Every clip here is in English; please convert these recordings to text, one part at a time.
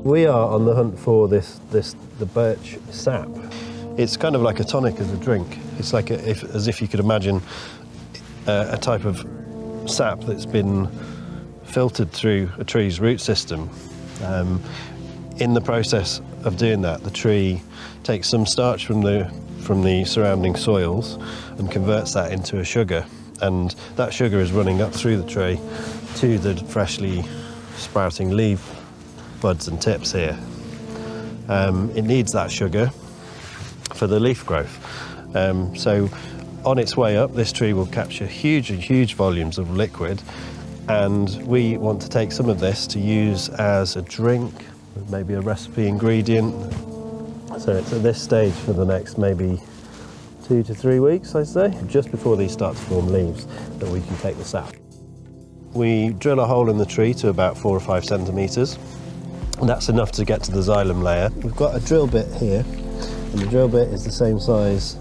We are on the hunt for the birch sap. It's kind of like a tonic as a drink. It's like as if you could imagine a type of sap that's been filtered through a tree's root system. In the process of doing that, the tree takes some starch from the surrounding soils and converts that into a sugar, and that sugar is running up through the tree to the freshly sprouting leaf buds and tips here. It needs that sugar for the leaf growth. So on its way up, this tree will capture huge volumes of liquid, and we want to take some of this to use as a drink, maybe a recipe ingredient. So it's at this stage for the next maybe 2 to 3 weeks, I'd say, just before these start to form leaves, that we can take the sap. We drill a hole in the tree to about 4 or 5 centimetres, and that's enough to get to the xylem layer. We've got a drill bit here, and the drill bit is the same size,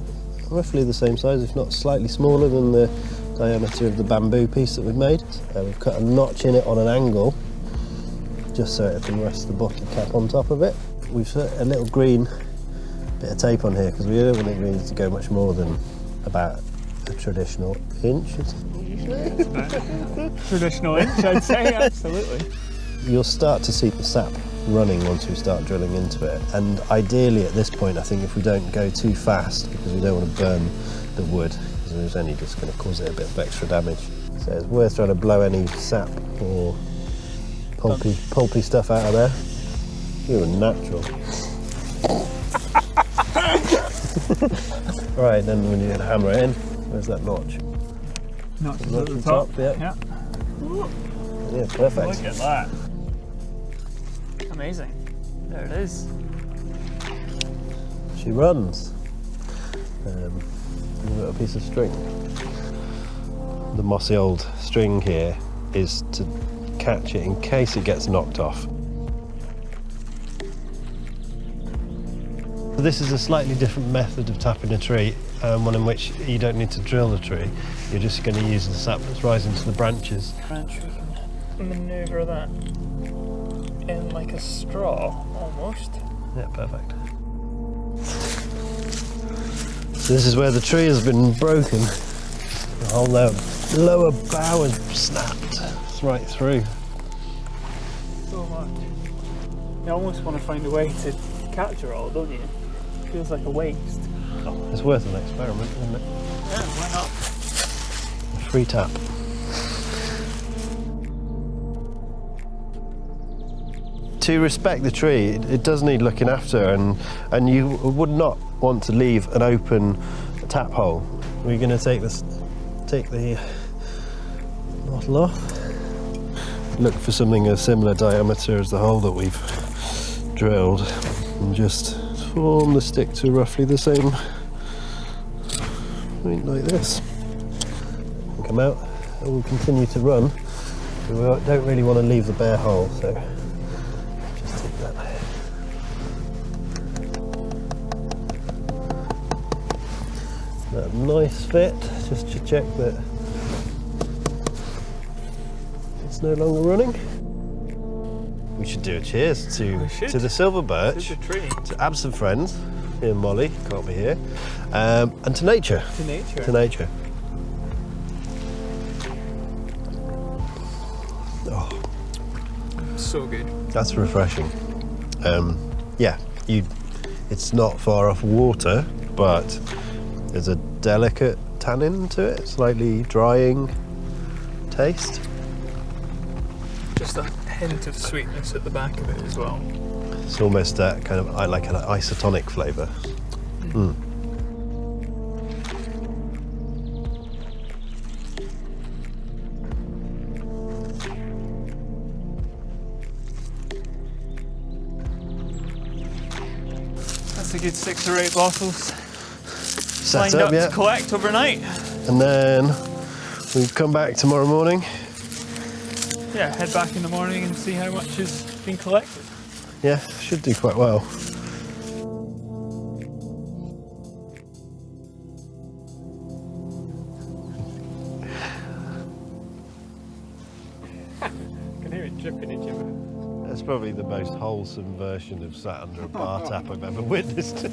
roughly the same size, if not slightly smaller than the diameter of the bamboo piece that we've made. We've cut a notch in it on an angle, just so it can rest the bottle cap on top of it. We've put a little green bit of tape on here because we don't want it really to go much more than about a traditional inch. Traditional inch, I'd say, absolutely. You'll start to see the sap running once we start drilling into it, and ideally at this point I think if we don't go too fast, because we don't want to burn the wood, because it's only just going to cause it a bit of extra damage. So it's worth trying to blow any sap or pulpy stuff out of there. You're a natural. Right, then we need to hammer it in. Where's that notch? Notch at the top. Yeah. Yeah, perfect. Look at that. Amazing. There it is. She runs. A little piece of string. The mossy old string here is to catch it in case it gets knocked off. This is a slightly different method of tapping a tree, one in which you don't need to drill the tree. You're just going to use the sap that's rising to the branches. Branch, we can manoeuvre that in like a straw, almost. Yeah, perfect. So this is where the tree has been broken. The whole lower bough has snapped right through. So much. You almost want to find a way to capture all, don't you? It feels like a waste. Oh, it's worth an experiment, isn't it? Yeah, why not? A free tap. To respect the tree, it does need looking after, and you would not want to leave an open tap hole. We're going to take the bottle off. Look for something a similar diameter as the hole that we've drilled, and just form the stick to roughly the same point like this. And come out, and we'll continue to run. We don't really want to leave the bare hole, so just take that. That nice fit, just to check that it's no longer running. We should do a cheers to the silver birch, to Abs and Friends, me and Molly, can't be here, and to nature. To nature. To nature. Oh, so good. that's refreshing. Yeah, it's not far off water, but there's a delicate tannin to it, slightly drying taste. Just a hint of sweetness at the back of it as well. It's almost kind of like an isotonic flavour. Mm. That's a good 6 or 8 bottles Set lined up yeah. to collect overnight. And then we come back tomorrow morning. Yeah, head back in the morning and see how much has been collected. Yeah, should do quite well. I can hear it dripping in your mouth. That's probably probably the most wholesome version of sat under a bar tap I've ever witnessed.